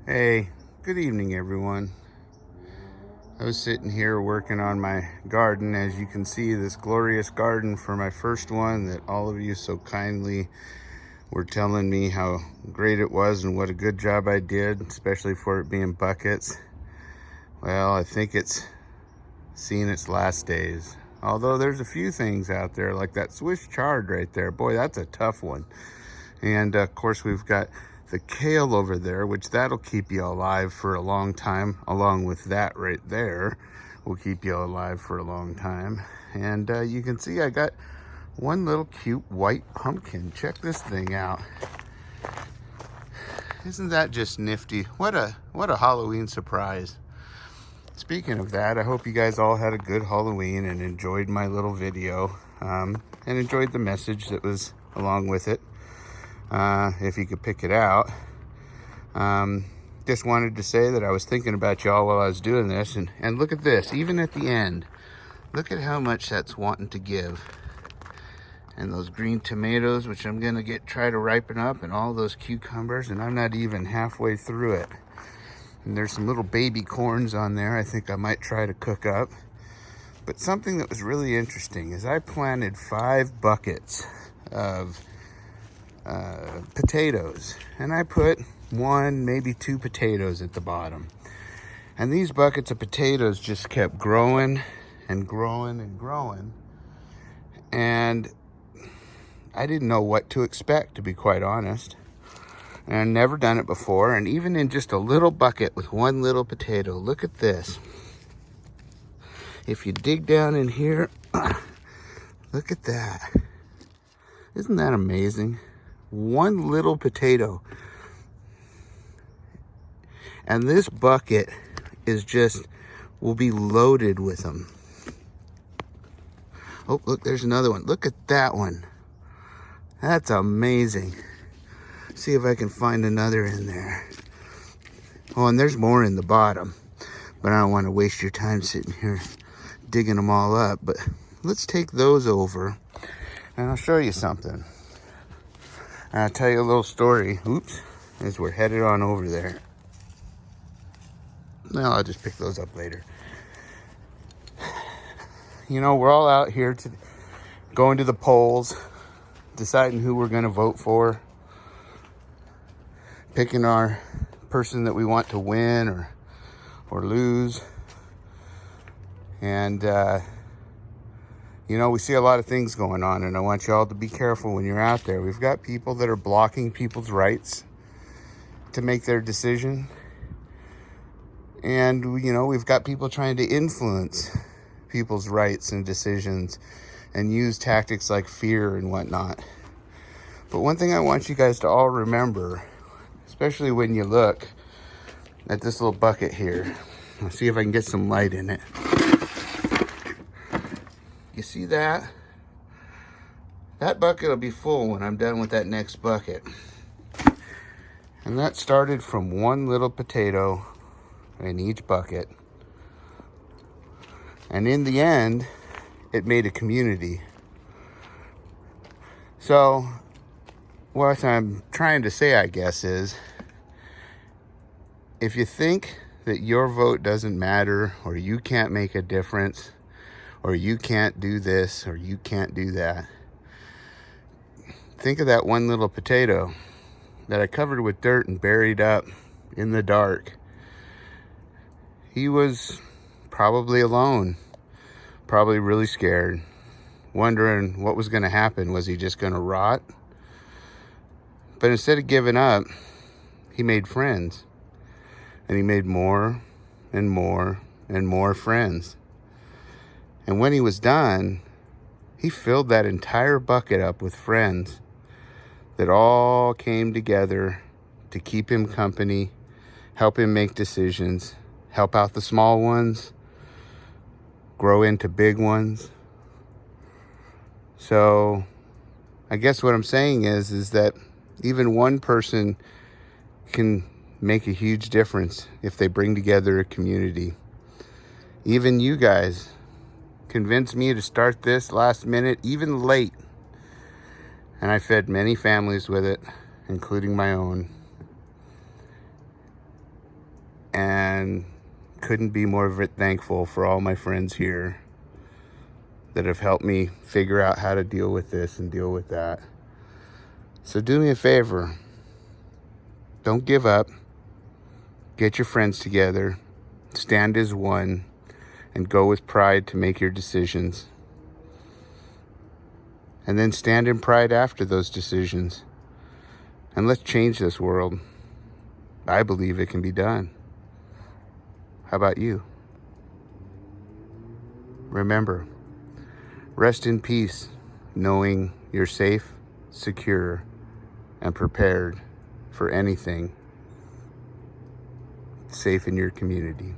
Hey, good evening everyone. I was sitting here working on my garden. As you can see, this glorious garden for my first one that all of you so kindly were telling me how great it was and what a good job I did, especially for it being buckets. Well, I think it's seen its last days. Although there's a few things out there like that Swiss chard right there. Boy, that's a tough one. And of course we've got the kale over there, which that'll keep you alive for a long time. Along with that right there will keep you alive for a long time. And you can see I got one little cute white pumpkin. Check this thing out. Isn't that just nifty? What a Halloween surprise. Speaking of that, I hope you guys all had a good Halloween and enjoyed my little video, and enjoyed the message that was along with it. If you could pick it out. Just wanted to say that I was thinking about y'all while I was doing this, and look at this, even at the end, look at how much that's wanting to give. And those green tomatoes, which I'm gonna try to ripen up, and all those cucumbers, and I'm not even halfway through it. And there's some little baby corns on there I think I might try to cook up. But something that was really interesting is I planted 5 buckets of potatoes, and I put 1, maybe 2 potatoes at the bottom, and these buckets of potatoes just kept growing and growing and growing, and I didn't know what to expect, to be quite honest. And I've never done it before, and even in just a little bucket with 1 little potato, look at this. If you dig down in here, look at that. Isn't that amazing? 1 little potato. And this bucket will be loaded with them. Oh, look, there's another one. Look at that one. That's amazing. See if I can find another in there. Oh, and there's more in the bottom, but I don't want to waste your time sitting here digging them all up. But let's take those over, and I'll show you something. I'll tell you a little story. Oops, as we're headed on over there. No, I'll just pick those up later. You know, we're all out here going to the polls, deciding who we're going to vote for, picking our person that we want to win or lose. And you know, we see a lot of things going on, and I want you all to be careful when you're out there. We've got people that are blocking people's rights to make their decision. And, you know, we've got people trying to influence people's rights and decisions and use tactics like fear and whatnot. But one thing I want you guys to all remember, especially when you look at this little bucket here. I'll see if I can get some light in it. You see that? That bucket will be full when I'm done with that next bucket. And that started from 1 little potato in each bucket. And in the end, it made a community. So, what I'm trying to say, I guess, is if you think that your vote doesn't matter, or you can't make a difference, or you can't do this, or you can't do that, think of that 1 little potato that I covered with dirt and buried up in the dark. He was probably alone, probably really scared, wondering what was going to happen. Was he just going to rot? But instead of giving up, he made friends. And he made more and more and more friends. And when he was done, he filled that entire bucket up with friends that all came together to keep him company, help him make decisions, help out the small ones, grow into big ones. So I guess what I'm saying is that even one person can make a huge difference if they bring together a community. Even you guys convinced me to start this last minute, even late. And I fed many families with it, including my own. and couldn't be more thankful for all my friends here that have helped me figure out how to deal with this and deal with that. So do me a favor. Don't give up. Get your friends together. Stand as one. And go with pride to make your decisions. And then stand in pride after those decisions. And let's change this world. I believe it can be done. How about you? Remember, rest in peace, knowing you're safe, secure, and prepared for anything safe in your community.